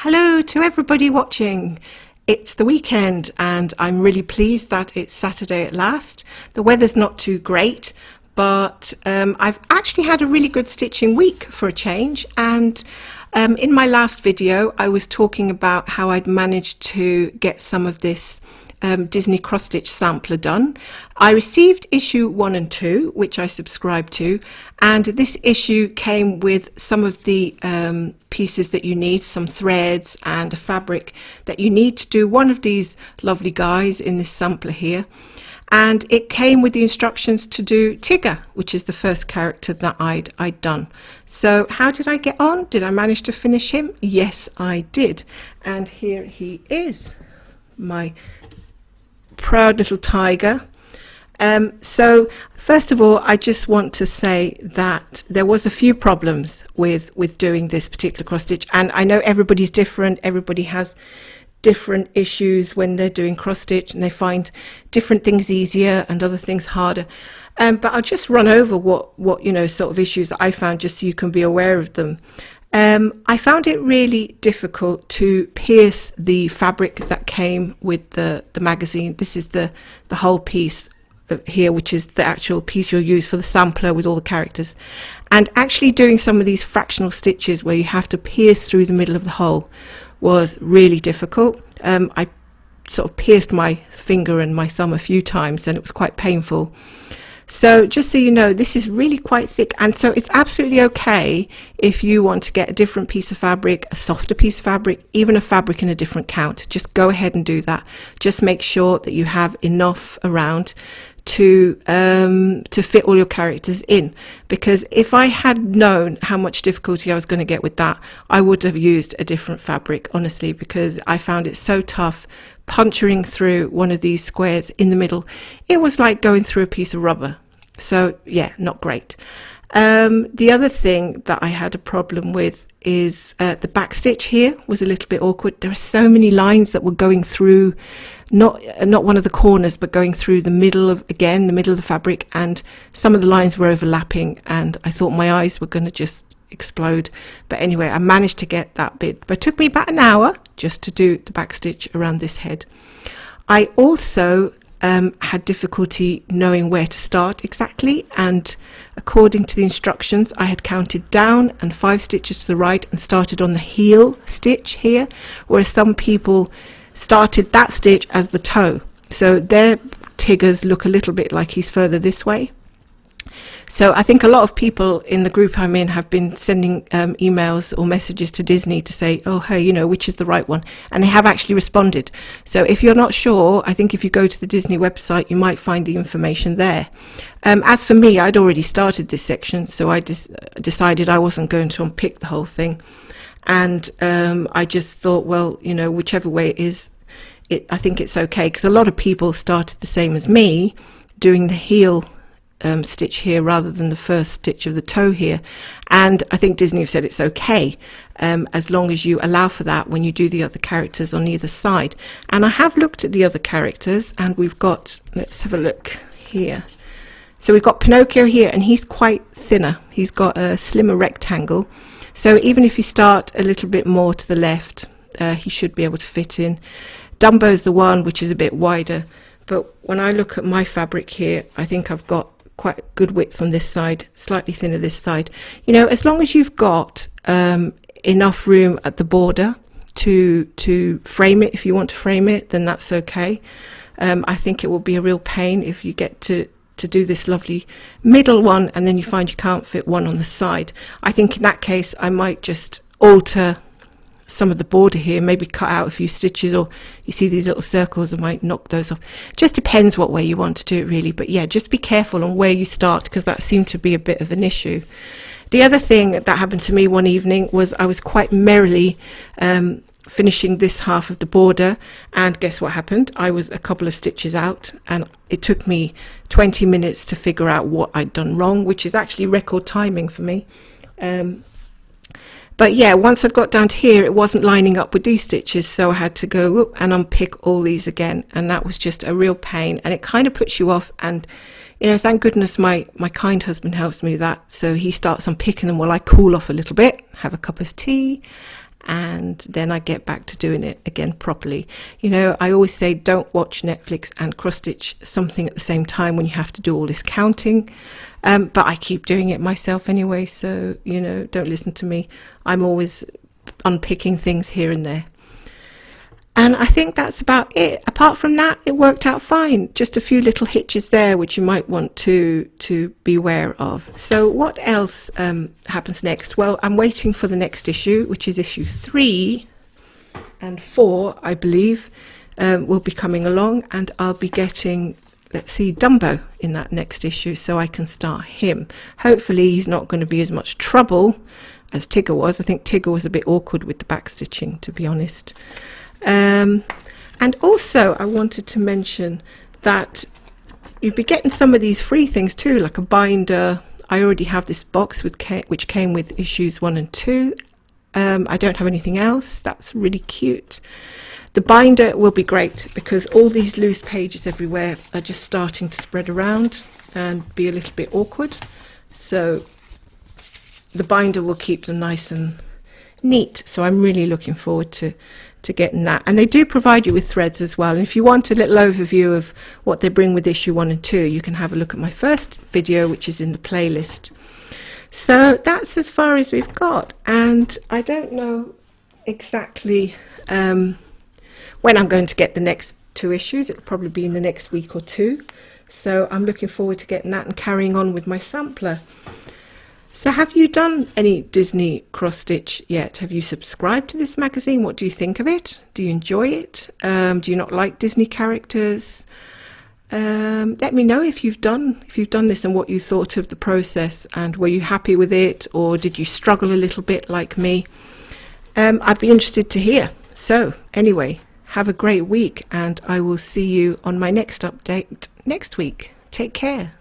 Hello to everybody watching. It's the weekend and I'm really pleased that it's Saturday at last. The weather's not too great, but I've actually had a really good stitching week for a change. And in my last video, I was talking about how I'd managed to get some of this Disney cross stitch sampler done. I received issue 1 and 2, which I subscribed to, and this issue came with some of the pieces that you need, some threads and a fabric that you need to do one of these lovely guys in this sampler here. And it came with the instructions to do Tigger, which is the first character that I'd done. So how did I get on? Did I manage to finish him? Yes, I did. And here he is, my proud little tiger. So first of all, I just want to say that there was a few problems with doing this particular cross stitch, and I know everybody's different. Everybody has different issues when they're doing cross stitch, and they find different things easier and other things harder. But I'll just run over what sort of issues that I found, just so you can be aware of them. I found it really difficult to pierce the fabric that came with the magazine. This is the whole piece here, which is the actual piece you'll use for the sampler with all the characters. And actually doing some of these fractional stitches where you have to pierce through the middle of the hole was really difficult. I sort of pierced my finger and my thumb a few times and it was quite painful. So just so you know, this is really quite thick, and so it's absolutely okay if you want to get a different piece of fabric, a softer piece of fabric, even a fabric in a different count. Just go ahead and do that. Just make sure that you have enough around to fit all your characters in, because if I had known how much difficulty I was going to get with that, I would have used a different fabric, honestly, because I found it so tough puncturing through one of these squares in the middle. It was like going through a piece of rubber. So yeah, not great. The other thing that I had a problem with is the back stitch here was a little bit awkward. There are so many lines that were going through not one of the corners, but going through the middle of the fabric, and some of the lines were overlapping, and I thought my eyes were going to just explode. But anyway, I managed to get that bit, but it took me about an hour just to do the back stitch around this head. I also had difficulty knowing where to start exactly, and according to the instructions I had counted down and 5 stitches to the right and started on the heel stitch here, whereas some people started that stitch as the toe, so their Tiggers look a little bit like he's further this way. So I think a lot of people in the group I'm in have been sending emails or messages to Disney to say, oh, hey, which is the right one? And they have actually responded. So if you're not sure, I think if you go to the Disney website, you might find the information there. As for me, I'd already started this section, so I decided I wasn't going to unpick the whole thing. And I just thought, well, whichever way it is, I think it's okay, because a lot of people started the same as me, doing the heel stitch here rather than the first stitch of the toe here, and I think Disney have said it's okay as long as you allow for that when you do the other characters on either side. And I have looked at the other characters, and we've got, let's have a look here. So we've got Pinocchio here, and he's quite thinner. He's got a slimmer rectangle, so even if you start a little bit more to the left, he should be able to fit in. Dumbo's the one which is a bit wider, but when I look at my fabric here, I think I've got quite good width on this side, slightly thinner this side. As long as you've got enough room at the border to frame it, if you want to frame it, then that's okay. I think it will be a real pain if you get to do this lovely middle one and then you find you can't fit one on the side. I think in that case I might just alter some of the border here, maybe cut out a few stitches, or you see these little circles, I might knock those off. Just depends what way you want to do it, really. But yeah, just be careful on where you start, because that seemed to be a bit of an issue. The other thing that happened to me one evening was I was quite merrily finishing this half of the border, and guess what happened? I was a couple of stitches out, and it took me 20 minutes to figure out what I'd done wrong, which is actually record timing for me. But yeah, once I'd got down to here, it wasn't lining up with these stitches, so I had to go and unpick all these again, and that was just a real pain, and it kind of puts you off. And thank goodness my kind husband helps me with that, so he starts unpicking them while I cool off a little bit, have a cup of tea, and then I get back to doing it again properly. You know, I always say don't watch Netflix and cross stitch something at the same time when you have to do all this counting, but I keep doing it myself anyway, so you know, don't listen to me. I'm always unpicking things here and there. And I think that's about it. Apart from that, it worked out fine. Just a few little hitches there which you might want to be aware of. So what else happens next? Well, I'm waiting for the next issue, which is issue 3 and 4, I believe, will be coming along, and I'll be getting, let's see, Dumbo in that next issue, so I can start him. Hopefully he's not going to be as much trouble as Tigger was. I think Tigger was a bit awkward with the backstitching, to be honest. And also I wanted to mention that you'd be getting some of these free things too, like a binder. I already have this box which came with issues 1 and 2. I don't have anything else. That's really cute. The binder will be great because all these loose pages everywhere are just starting to spread around and be a little bit awkward. So the binder will keep them nice and neat. So I'm really looking forward to getting that. And they do provide you with threads as well. And if you want a little overview of what they bring with issue 1 and 2, you can have a look at my first video, which is in the playlist. So that's as far as we've got. And I don't know exactly when I'm going to get the next 2 issues. It'll probably be in the next week or 2. So I'm looking forward to getting that and carrying on with my sampler. So have you done any Disney cross stitch yet? Have you subscribed to this magazine? What do you think of it? Do you enjoy it? Do you not like Disney characters? Let me know if you've done this and what you thought of the process, and were you happy with it, or did you struggle a little bit like me? I'd be interested to hear. So anyway, have a great week, and I will see you on my next update next week. Take care.